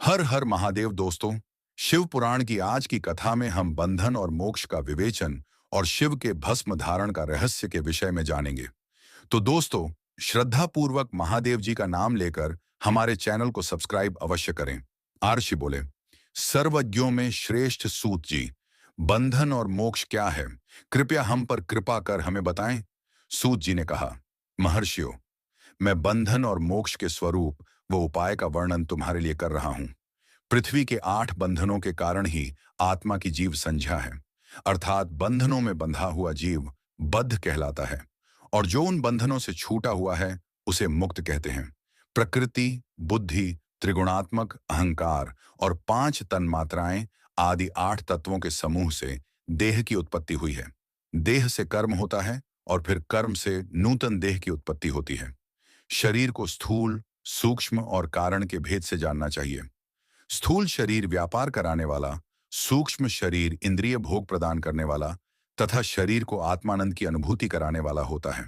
हर हर महादेव दोस्तों। शिव पुराण की आज की कथा में हम बंधन और मोक्ष का विवेचन और शिव के भस्म धारण का रहस्य के विषय में जानेंगे। तो दोस्तों, श्रद्धा पूर्वक महादेव जी का नाम लेकर हमारे चैनल को सब्सक्राइब अवश्य करें। आर्षि बोले, सर्वज्ञों में श्रेष्ठ सूत जी, बंधन और मोक्ष क्या है, कृपया हम पर कृपा कर हमें बताएं। सूत जी ने कहा, महर्षियों, मैं बंधन और मोक्ष के स्वरूप व उपाय का वर्णन तुम्हारे लिए कर रहा हूं। पृथ्वी के 8 बंधनों के कारण ही आत्मा की जीव संज्ञा है, अर्थात बंधनों में बंधा हुआ जीव बद्ध कहलाता है, और जो उन बंधनों से छूटा हुआ है उसे मुक्त कहते हैं। प्रकृति, बुद्धि, त्रिगुणात्मक अहंकार और 5 तन्मात्राएं आदि 8 तत्वों के समूह से देह की उत्पत्ति हुई है। देह से कर्म होता है और फिर कर्म से नूतन देह की उत्पत्ति होती है। शरीर को स्थूल, सूक्ष्म और कारण के भेद से जानना चाहिए। स्थूल शरीर व्यापार कराने वाला, सूक्ष्म शरीर इंद्रिय भोग प्रदान करने वाला तथा शरीर को आत्मानंद की अनुभूति कराने वाला होता है।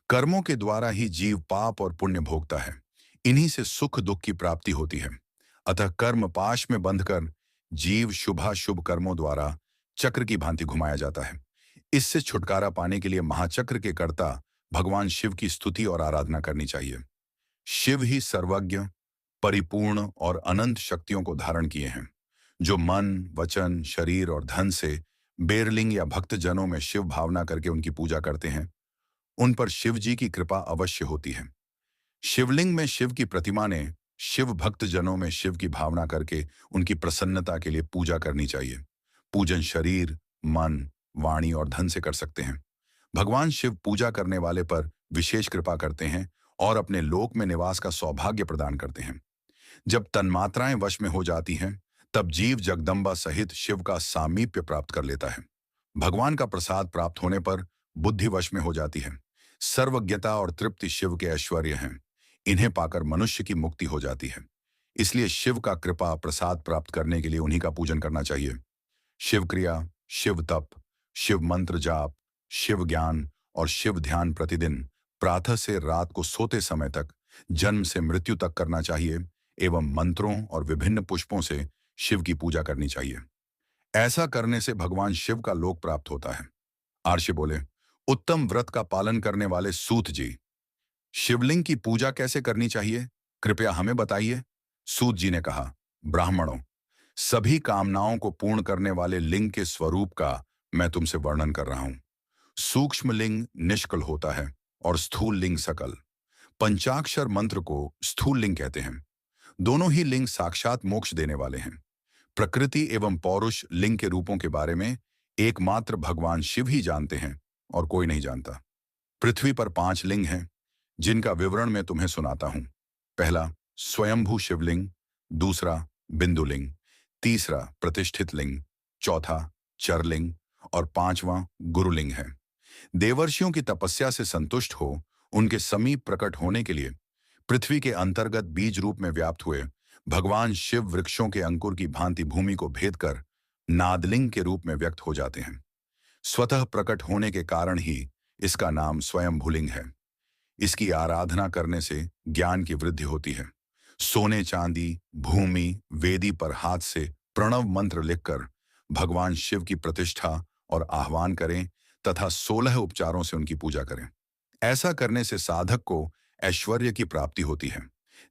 कर्मों के द्वारा ही जीव पाप और पुण्य भोगता है। इन्हीं से सुख दुख की प्राप्ति होती है। अतः कर्म पाश में बंधकर जीव शुभाशुभ कर्मों द्वारा चक्र की भांति घुमाया जाता है। इससे छुटकारा पाने के लिए महाचक्र के कर्ता भगवान शिव की स्तुति और आराधना करनी चाहिए। शिव ही सर्वज्ञ, परिपूर्ण और अनंत शक्तियों को धारण किए हैं। जो मन, वचन, शरीर और धन से बेरलिंग या भक्त जनों में शिव भावना करके उनकी पूजा करते हैं, उन पर शिव जी की कृपा अवश्य होती है। शिवलिंग में शिव की प्रतिमा ने शिव भक्त जनों में शिव की भावना करके उनकी प्रसन्नता के लिए पूजा करनी चाहिए। पूजन शरीर, मन, वाणी और धन से कर सकते हैं। भगवान शिव पूजा करने वाले पर विशेष कृपा करते हैं और अपने लोक में निवास का सौभाग्य प्रदान करते हैं। जब तन्मात्राएं वश में हो जाती हैं, तब जीव जगदम्बा सहित शिव का सामीप्य प्राप्त कर लेता है। भगवान का प्रसाद प्राप्त होने पर बुद्धि वश में हो जाती है। सर्वज्ञता और तृप्ति शिव के ऐश्वर्य हैं। इन्हें पाकर मनुष्य की मुक्ति हो जाती है। इसलिए शिव का कृपा प्रसाद प्राप्त करने के लिए उन्हीं का पूजन करना चाहिए। शिव क्रिया, शिव तप, शिव मंत्र जाप, शिव ज्ञान और शिव ध्यान प्रतिदिन प्रातः से रात को सोते समय तक, जन्म से मृत्यु तक करना चाहिए एवं मंत्रों और विभिन्न पुष्पों से शिव की पूजा करनी चाहिए। ऐसा करने से भगवान शिव का लोक प्राप्त होता है। आर्षि बोले, उत्तम व्रत का पालन करने वाले सूत जी, शिवलिंग की पूजा कैसे करनी चाहिए, कृपया हमें बताइए। सूत जी ने कहा, ब्राह्मणों, सभी कामनाओं को पूर्ण करने वाले लिंग के स्वरूप का मैं तुमसे वर्णन कर रहा हूं। सूक्ष्म लिंग निष्कल होता है और स्थूल लिंग सकल। पंचाक्षर मंत्र को स्थूल लिंग कहते हैं। दोनों ही लिंग साक्षात मोक्ष देने वाले हैं। प्रकृति एवं पौरुष लिंग के रूपों के बारे में एकमात्र भगवान शिव ही जानते हैं और कोई नहीं जानता। पृथ्वी पर 5 लिंग हैं, जिनका विवरण मैं तुम्हें सुनाता हूं। पहला स्वयंभू शिवलिंग, दूसरा बिंदुलिंग, तीसरा प्रतिष्ठित लिंग, चौथा चरलिंग और 5वां गुरुलिंग है। देवर्षियों की तपस्या से संतुष्ट हो उनके समीप प्रकट होने के लिए पृथ्वी के अंतर्गत बीज रूप में व्याप्त हुए भगवान शिव वृक्षों के अंकुर की भांति भूमि को भेद कर नादलिंग के रूप में व्यक्त हो जाते हैं। स्वतः प्रकट होने के कारण ही इसका नाम स्वयंभूलिंग है। इसकी आराधना करने से ज्ञान की वृद्धि होती है। सोने चांदी, भूमि, वेदी पर हाथ से प्रणव मंत्र लिखकर भगवान शिव की प्रतिष्ठा और आह्वान करें तथा 16 उपचारों से उनकी पूजा करें। ऐसा करने से साधक को ऐश्वर्य की प्राप्ति होती है।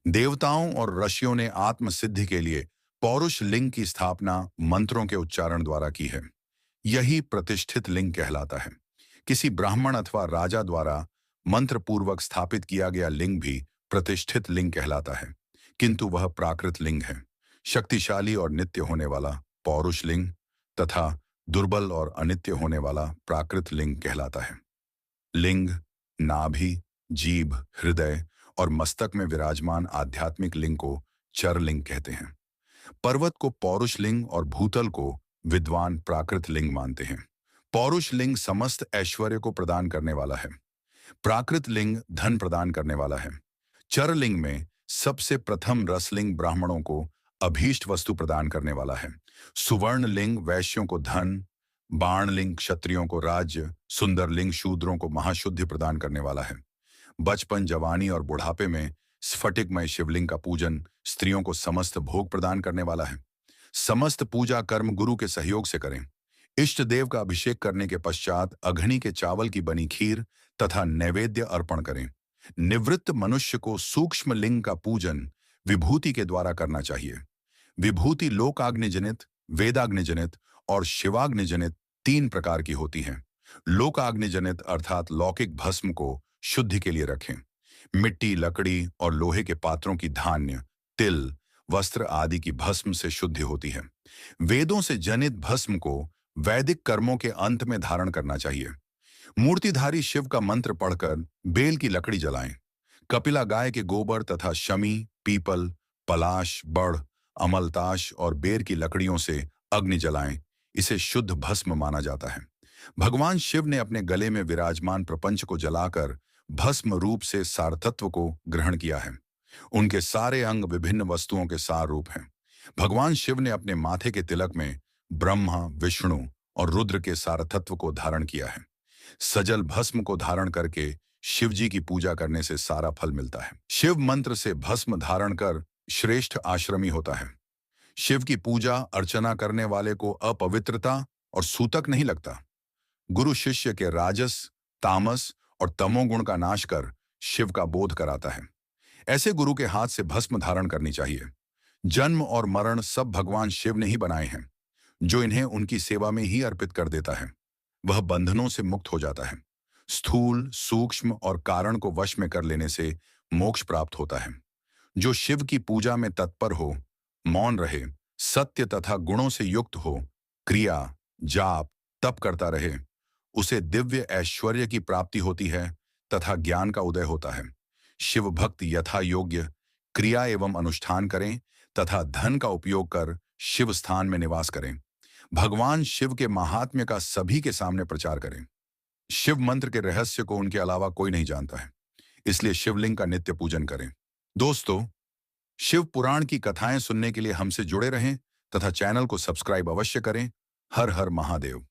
देवताओं और ऋषियों ने आत्मसिद्धि के लिए पौरुष लिंग की स्थापना मंत्रों के उच्चारण द्वारा की है। यही प्रतिष्ठित लिंग कहलाता है। किसी ब्राह्मण अथवा राजा द्वारा मंत्र पूर्वक स्थापित किया गया लिंग भी प्रतिष्ठित लिंग कहलाता है, किंतु वह प्राकृत लिंग है। शक्तिशाली और नित्य होने वाला पौरुष लिंग तथा दुर्बल और अनित्य होने वाला प्राकृत लिंग कहलाता है। लिंग, नाभि, जीभ, हृदय और मस्तक में विराजमान आध्यात्मिक लिंग को चरलिंग कहते हैं। पर्वत को पौरुष लिंग और भूतल को विद्वान प्राकृत लिंग मानते हैं। पौरुष लिंग समस्त ऐश्वर्य को प्रदान करने वाला है। प्राकृत लिंग धन प्रदान करने वाला है। चरलिंग में सबसे प्रथम रसलिंग ब्राह्मणों को अभीष्ट वस्तु प्रदान करने वाला है। सुवर्ण लिंग वैश्यों को धन, बाण लिंग क्षत्रियों को राज्य, सुंदर लिंग शूद्रों को महाशुद्धि प्रदान करने वाला है। बचपन, जवानी और बुढ़ापे में स्फटिकमय शिवलिंग का पूजन स्त्रियों को समस्त भोग प्रदान करने वाला है। समस्त पूजा कर्म गुरु के सहयोग से करें। इष्ट देव का अभिषेक करने के पश्चात अघनी के चावल की बनी खीर तथा नैवेद्य अर्पण करें। निवृत्त मनुष्य को सूक्ष्म लिंग का पूजन विभूति के द्वारा करना चाहिए। विभूति लोकाग्निजनित, वेदाग्निजनित और शिवाग्निजनित तीन प्रकार की होती हैं। लोकाग्निजनित अर्थात लौकिक भस्म को शुद्धि के लिए रखें। मिट्टी, लकड़ी और लोहे के पात्रों की धान्य, तिल, वस्त्र आदि की भस्म से शुद्धि होती है। वेदों से जनित भस्म को वैदिक कर्मों के अंत में धारण करना चाहिए। मूर्तिधारी शिव का मंत्र पढ़कर बेल की लकड़ी जलाएं। कपिला गाय के गोबर तथा शमी, पीपल, पलाश, बड़, अमलताश और बेर की लकड़ियों से अग्नि जलाएं। इसे शुद्ध भस्म माना जाता है। भगवान शिव ने अपने गले में विराजमान प्रपंच को जलाकर भस्म रूप से सारतत्व को ग्रहण किया है। उनके सारे अंग विभिन्न वस्तुओं के सार रूप हैं। भगवान शिव ने अपने माथे के तिलक में ब्रह्मा, विष्णु और रुद्र के सारतत्व को धारण किया है। सजल भस्म को धारण करके शिव जी की पूजा करने से सारा फल मिलता है। शिव मंत्र से भस्म धारण कर श्रेष्ठ आश्रमी होता है। शिव की पूजा अर्चना करने वाले को अपवित्रता और सूतक नहीं लगता। गुरु शिष्य के राजस, तामस और तमोगुण का नाश कर शिव का बोध कराता है। ऐसे गुरु के हाथ से भस्म धारण करनी चाहिए। जन्म और मरण सब भगवान शिव ने ही बनाए हैं। जो इन्हें उनकी सेवा में ही अर्पित कर देता है वह बंधनों से मुक्त हो जाता है। स्थूल, सूक्ष्म और कारण को वश में कर लेने से मोक्ष प्राप्त होता है। जो शिव की पूजा में तत्पर हो, मौन रहे, सत्य तथा गुणों से युक्त हो, क्रिया, जाप, तप करता रहे, उसे दिव्य ऐश्वर्य की प्राप्ति होती है तथा ज्ञान का उदय होता है। शिव भक्त यथा योग्य क्रिया एवं अनुष्ठान करें तथा धन का उपयोग कर शिव स्थान में निवास करें। भगवान शिव के महात्म्य का सभी के सामने प्रचार करें। शिव मंत्र के रहस्य को उनके अलावा कोई नहीं जानता है, इसलिए शिवलिंग का नित्य पूजन करें। दोस्तों, शिव पुराण की कथाएं सुनने के लिए हमसे जुड़े रहें तथा चैनल को सब्सक्राइब अवश्य करें। हर हर महादेव।